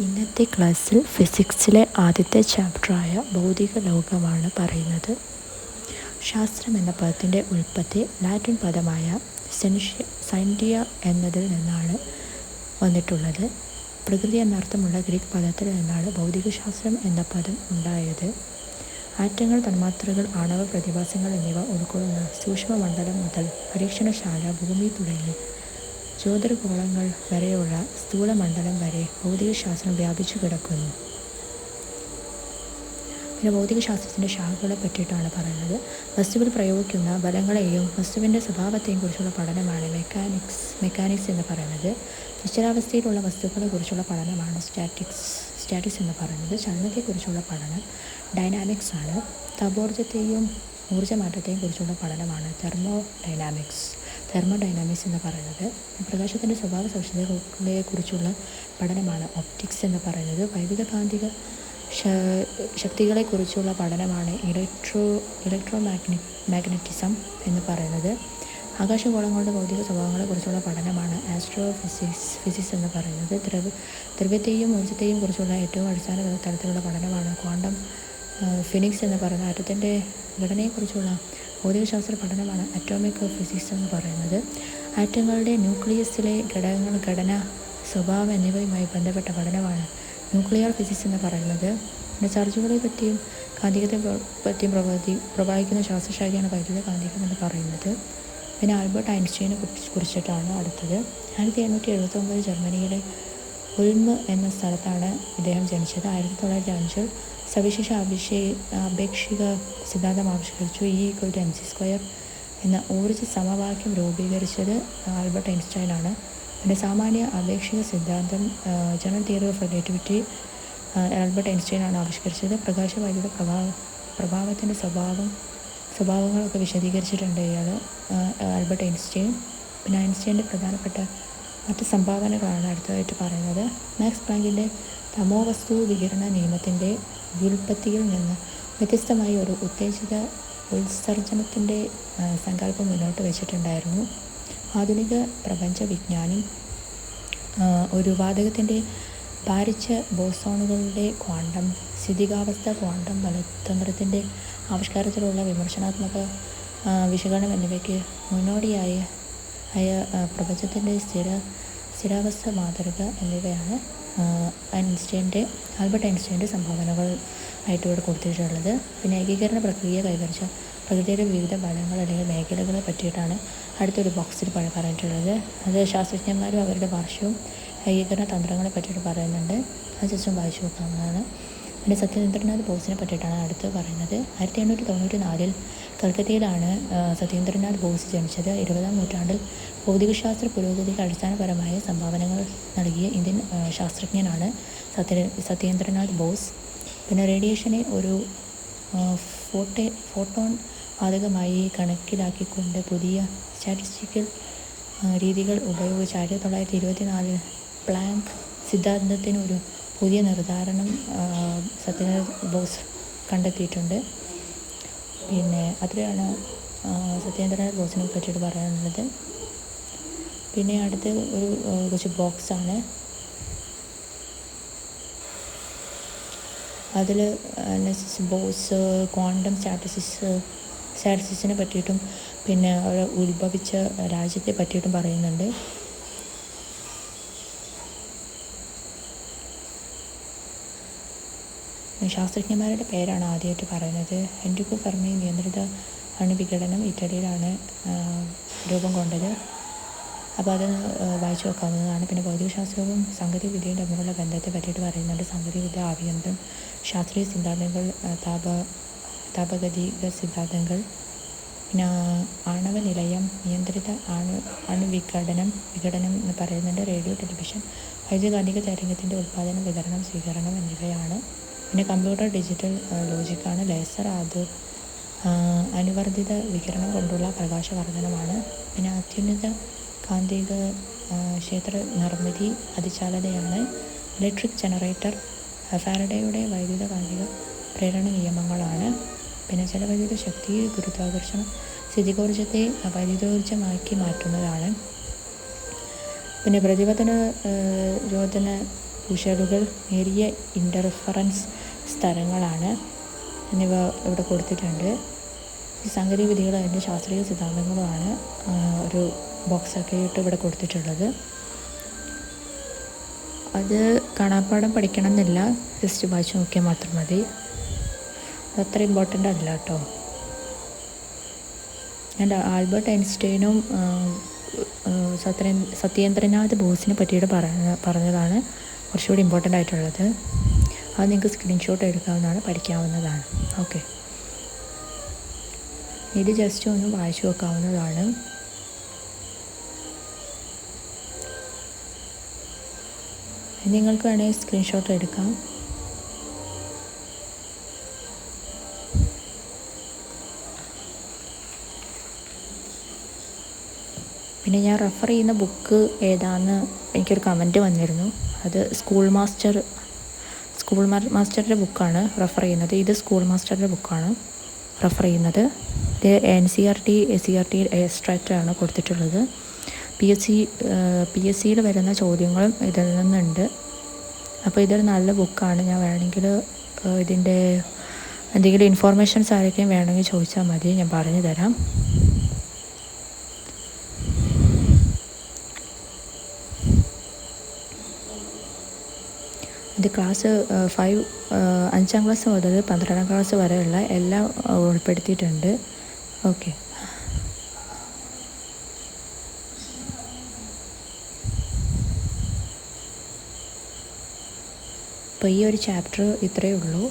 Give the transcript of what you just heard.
ഇന്നത്തെ ക്ലാസ്സിൽ ഫിസിക്സിലെ ആദ്യത്തെ ചാപ്റ്ററായ ഭൗതിക ലോകമാണ് പറയുന്നത്. ശാസ്ത്രം എന്ന പദത്തിൻ്റെ ഉൽപ്പത്തി ലാറ്റിൻ പദമായ സയൻറ്റിയ എന്നതിൽ നിന്നാണ് വന്നിട്ടുള്ളത്. പ്രകൃതി എന്നർത്ഥമുള്ള ഗ്രീക്ക് പദത്തിൽ നിന്നാണ് ഭൗതികശാസ്ത്രം എന്ന പദം ഉണ്ടായത്. ആറ്റങ്ങൾ, തന്മാത്രകൾ, ആണവ പ്രതിഭാസങ്ങൾ എന്നിവ ഉൾക്കൊള്ളുന്ന സൂക്ഷ്മമണ്ഡലം മുതൽ പരീക്ഷണശാല, ഭൂമി തുടങ്ങി ജ്യോതിർഗോളങ്ങൾ വരെയുള്ള സ്ഥൂലമണ്ഡലം വരെ ഭൗതികശാസ്ത്രം വ്യാപിച്ചു കിടക്കുന്നു. പിന്നെ ഭൗതികശാസ്ത്രത്തിൻ്റെ ശാഖകളെ പറ്റിയിട്ടാണ് പറയുന്നത്. വസ്തുവിൽ പ്രയോഗിക്കുന്ന ബലങ്ങളെയും വസ്തുവിൻ്റെ സ്വഭാവത്തെയും കുറിച്ചുള്ള പഠനമാണ് മെക്കാനിക്സ് എന്ന് പറയുന്നത്. നിശ്ചലാവസ്ഥയിലുള്ള വസ്തുക്കളെ കുറിച്ചുള്ള പഠനമാണ് സ്റ്റാറ്റിക്സ് എന്ന് പറയുന്നത്. ചലനത്തെക്കുറിച്ചുള്ള പഠനം ഡൈനാമിക്സ് ആണ്. താപോർജ്ജത്തെയും ഊർജ്ജമാറ്റത്തെയും കുറിച്ചുള്ള പഠനമാണ് തെർമോഡൈനാമിക്സ് എന്ന് പറയുന്നത്. പ്രകാശത്തിൻ്റെ സ്വഭാവ സവിശേഷതകളെക്കുറിച്ചുള്ള പഠനമാണ് ഒപ്റ്റിക്സ് എന്ന് പറയുന്നത്. വൈദ്യുതകാന്തിക ശക്തികളെക്കുറിച്ചുള്ള പഠനമാണ് ഇലക്ട്രോമാഗ്നറ്റിസം എന്ന് പറയുന്നത്. ആകാശഗോളങ്ങളുടെ ഭൗതിക സ്വഭാവങ്ങളെക്കുറിച്ചുള്ള പഠനമാണ് ആസ്ട്രോഫിസിക്സ് എന്ന് പറയുന്നത്. ദ്രവ്യത്തെയും ഊർജ്ജത്തെയും കുറിച്ചുള്ള ഏറ്റവും അടിസ്ഥാന തലത്തിലുള്ള പഠനമാണ് ക്വാണ്ടം ഫിസിക്സ് എന്ന് പറയുന്നത്. ആറ്റത്തിൻ്റെ ഘടനയെക്കുറിച്ചുള്ള ഭൗതികശാസ്ത്ര പഠനമാണ് അറ്റോമിക് ഫിസിക്സ് എന്ന് പറയുന്നത്. ആറ്റങ്ങളുടെ ന്യൂക്ലിയസിലെ ഘടന, സ്വഭാവം എന്നിവയുമായി ബന്ധപ്പെട്ട പഠനമാണ് ന്യൂക്ലിയർ ഫിസിക്സ് എന്ന് പറയുന്നത്. പിന്നെ ചാർജുകളെ പറ്റിയും കാന്തികത്തെ പറ്റിയും പ്രവഹിക്കുന്ന ശാസ്ത്രശാഖയാണ് വൈദ്യുത കാന്തികം എന്ന് പറയുന്നത്. പിന്നെ ആൽബർട്ട് ഐൻസ്റ്റീനെ കുറിച്ചിട്ടാണ് അടുത്തത്. 1879 ജർമ്മനിയിലെ ഉൾമ് എന്ന സ്ഥലത്താണ് ഇദ്ദേഹം ജനിച്ചത്. 1905 സവിശേഷ ആപേക്ഷിക സിദ്ധാന്തം ആവിഷ്കരിച്ചു. E=mc² എന്ന ഊർജ്ജ സമവാക്യം രൂപീകരിച്ചത് ആൽബർട്ട് ഐൻസ്റ്റൈൻ ആണ്. പിന്നെ സാമാന്യ ആപേക്ഷിക സിദ്ധാന്തം general theory of relativity Albert Einstein ആണ് ആവിഷ്കരിച്ചത്. പ്രകാശ വൈദ്യുത പ്രഭാവത്തിൻ്റെ സ്വഭാവങ്ങളൊക്കെ വിശദീകരിച്ചിട്ടുണ്ട് ആൽബർട്ട് ഐൻസ്റ്റൈൻ. പിന്നെ ഐൻസ്റ്റൈൻ്റെ പ്രധാനപ്പെട്ട മറ്റ് സംഭാവനകളാണ് അടുത്തതായിട്ട് പറയുന്നത്. മാക്സ് പ്ലാങ്കിൻ്റെ തമോവസ്തു വികിരണ നിയമത്തിൻ്റെ വ്യുൽപ്പത്തിയിൽ നിന്ന് വ്യത്യസ്തമായി ഒരു ഉത്തേജിത ഉത്സർജനത്തിൻ്റെ സങ്കല്പം മുന്നോട്ട് വെച്ചിട്ടുണ്ടായിരുന്നു. ആധുനിക പ്രപഞ്ച വിജ്ഞാനി ഒരു വാതകത്തിൻ്റെ ഭാരിച്ച ബോസോണുകളുടെ ക്വാണ്ടം സ്ഥിതികാവസ്ഥ, ക്വാണ്ടം ബലതന്ത്രത്തിൻ്റെ ആവിഷ്കാരത്തിലുള്ള വിമർശനാത്മക വിശകലനം എന്നിവയ്ക്ക് മുന്നോടിയായ പ്രപഞ്ചത്തിൻ്റെ സ്ഥിരാവസ്ഥ മാതൃക എന്നിവയാണ് ആൽബർട്ട് ഐൻസ്റ്റൈൻ്റെ സംഭാവനകൾ ആയിട്ട് ഇവിടെ കൊടുത്തിട്ടുള്ളത്. പിന്നെ ഏകീകരണ പ്രക്രിയ കൈവരിച്ച പ്രകൃതിയുടെ വിവിധ ഫലങ്ങൾ അല്ലെങ്കിൽ മേഖലകളെ പറ്റിയിട്ടാണ് അടുത്തൊരു ബോക്സിൽ പറഞ്ഞിട്ടുള്ളത്. അത് ശാസ്ത്രജ്ഞന്മാരും അവരുടെ ഭാഷയും ഏകീകരണ തന്ത്രങ്ങളെ പറ്റിയിട്ട് പറയുന്നുണ്ട്. അത് ജസ്റ്റ് വായിച്ചു നോക്കാവുന്നതാണ്. പിന്നെ സത്യേന്ദ്രനാഥ് ബോസിനെ പറ്റിയിട്ടാണ് അടുത്ത് പറയുന്നത്. 1894 കൽക്കത്തയിലാണ് സത്യേന്ദ്രനാഥ് ബോസ് ജനിച്ചത്. 20ാം നൂറ്റാണ്ടിൽ ഭൗതികശാസ്ത്ര പുരോഗതിക്ക് അടിസ്ഥാനപരമായ സംഭാവനകൾ നൽകിയ ഇന്ത്യൻ ശാസ്ത്രജ്ഞനാണ് സത്യേന്ദ്രനാഥ് ബോസ്. പിന്നെ റേഡിയേഷനെ ഒരു ഫോട്ടോൺ വാതകമായി കണക്കിലാക്കിക്കൊണ്ട് പുതിയ സ്റ്റാറ്റിസ്റ്റിക്കൽ രീതികൾ ഉപയോഗിച്ച് 1924 പ്ലാങ്ക് സിദ്ധാന്തത്തിന് ഒരു പുതിയ നിർദ്ധാരണം സത്യേന്ദ്രനാഥ് ബോസ് കണ്ടെത്തിയിട്ടുണ്ട്. പിന്നെ അത്രയാണ് സത്യേന്ദ്രനാഥ് ബോസിനെ പറ്റിയിട്ട് പറയാനുള്ളത്. പിന്നെ അടുത്ത് ഒരു കുറച്ച് ബോക്സാണ്. അതിൽ ബോസ് ക്വാണ്ടം സ്റ്റാറ്റിസ്റ്റിക്സിനെ പറ്റിയിട്ടും പിന്നെ അവർ ഉത്ഭവിച്ച രാജ്യത്തെ പറ്റിയിട്ടും പറയുന്നുണ്ട്. ശാസ്ത്രജ്ഞന്മാരുടെ പേരാണ് ആദ്യമായിട്ട് പറയുന്നത്. എൻറിക്കോ ഫെർമി നിയന്ത്രിത അണുവിഘടനം ഇറ്റലിയിലാണ് രൂപം കൊണ്ടത്. അപ്പോൾ അത് വായിച്ചു നോക്കാവുന്നതാണ്. പിന്നെ ഭൗതികശാസ്ത്രവും സാങ്കേതികവിദ്യയും തമ്മിലുള്ള ബന്ധത്തെ പറ്റിയിട്ട് പറയുന്നുണ്ട്. സാങ്കേതികവിദ്യ, ആവിയന്ത്രം, ശാസ്ത്രീയ സിദ്ധാന്തങ്ങൾ, താപഗതിക സിദ്ധാന്തങ്ങൾ, പിന്നെ ആണവ നിലയം, നിയന്ത്രിത വിഘടനം എന്ന് പറയുന്നുണ്ട്. റേഡിയോ, ടെലിവിഷൻ, വൈദ്യുതകാന്തിക തരംഗത്തിൻ്റെ ഉൽപ്പാദനം, വിതരണം, സ്വീകരണം എന്നിവയാണ്. പിന്നെ കമ്പ്യൂട്ടർ, ഡിജിറ്റൽ ലോജിക്കാണ്. ലേസർ അനുവർത്തിത വികിരണം കൊണ്ടുള്ള പ്രകാശവർദ്ധനമാണ്. പിന്നെ അത്യുന്നത കാന്തിക ക്ഷേത്ര നിർമ്മിതി അതിചാലതയാണ്. ഇലക്ട്രിക് ജനറേറ്റർ ഫാരഡേയുടെ വൈദ്യുത കാന്തിക പ്രേരണ നിയമങ്ങളാണ്. പിന്നെ ജലവൈദ്യുത ശക്തി ഗുരുത്വാകർഷണ സ്ഥിതികോർജ്ജത്തെ വൈദ്യുതോർജ്ജമാക്കി മാറ്റുന്നതാണ്. പിന്നെ പ്രതിപതന രോധന പൂശലുകൾ, നേരിയ ഇൻ്റർഫറൻസ് സ്ഥലങ്ങളാണ് എന്നിവ ഇവിടെ കൊടുത്തിട്ടുണ്ട്. ഈ സാങ്കേതിക വിദ്യകൾ അതിൻ്റെ ശാസ്ത്രീയ സിദ്ധാന്തങ്ങളുമാണ് ഒരു ബോക്സൊക്കെ ആയിട്ട് ഇവിടെ കൊടുത്തിട്ടുള്ളത്. അത് കാണാപ്പാഠം പഠിക്കണം എന്നില്ല, ജസ്റ്റ് വായിച്ച് നോക്കിയാൽ മാത്രം മതി. അതത്ര ഇമ്പോർട്ടൻ്റ് അല്ല കേട്ടോ. ആൻഡ് ആൽബർട്ട് ഐൻസ്റ്റൈനും സത്യേന്ദ്രനാഥ് ബോസിനെ പറ്റിയിട്ട് പറഞ്ഞതാണ് കുറച്ചുകൂടി ഇമ്പോർട്ടൻ്റ് ആയിട്ടുള്ളത്. അത് നിങ്ങൾക്ക് സ്ക്രീൻഷോട്ട് എടുക്കാവുന്നതാണ്, പഠിക്കാവുന്നതാണ്. ഓക്കെ, ഇത് ജസ്റ്റ് ഒന്ന് വായിച്ചു നോക്കാവുന്നതാണ്. നിങ്ങൾക്ക് വേണമെങ്കിൽ സ്ക്രീൻഷോട്ട് എടുക്കാം. പിന്നെ ഞാൻ റെഫർ ചെയ്യുന്ന ബുക്ക് ഏതാണെന്ന് എനിക്കൊരു കമൻറ്റ് വന്നിരുന്നു. അത് സ്കൂൾ മാസ്റ്ററുടെ ബുക്കാണ് റെഫർ ചെയ്യുന്നത്. ഇത് സ്കൂൾ മാസ്റ്ററുടെ ബുക്കാണ് റെഫർ ചെയ്യുന്നത്. ഇത് NCERT എക്സ്ട്രാക്റ്റാണ് കൊടുത്തിട്ടുള്ളത്. PSCയിൽ വരുന്ന ചോദ്യങ്ങളും ഇതിൽ നിന്നുണ്ട്. അപ്പോൾ ഇതൊരു നല്ല ബുക്കാണ്. ഞാൻ വേണമെങ്കിൽ ഇതിൻ്റെ എന്തെങ്കിലും ഇൻഫോർമേഷൻസ് ആരൊക്കെയും വേണമെങ്കിൽ ചോദിച്ചാൽ മതി, ഞാൻ പറഞ്ഞു തരാം. ഇത് ക്ലാസ് 5ാം ക്ലാസ് മുതൽ 12ാം ക്ലാസ് വരെയുള്ള എല്ലാം ഉൾപ്പെടുത്തിയിട്ടുണ്ട്. ഓക്കെ, അപ്പോൾ ഈ ഒരു ചാപ്റ്റർ ഇത്രയേ ഉള്ളൂ.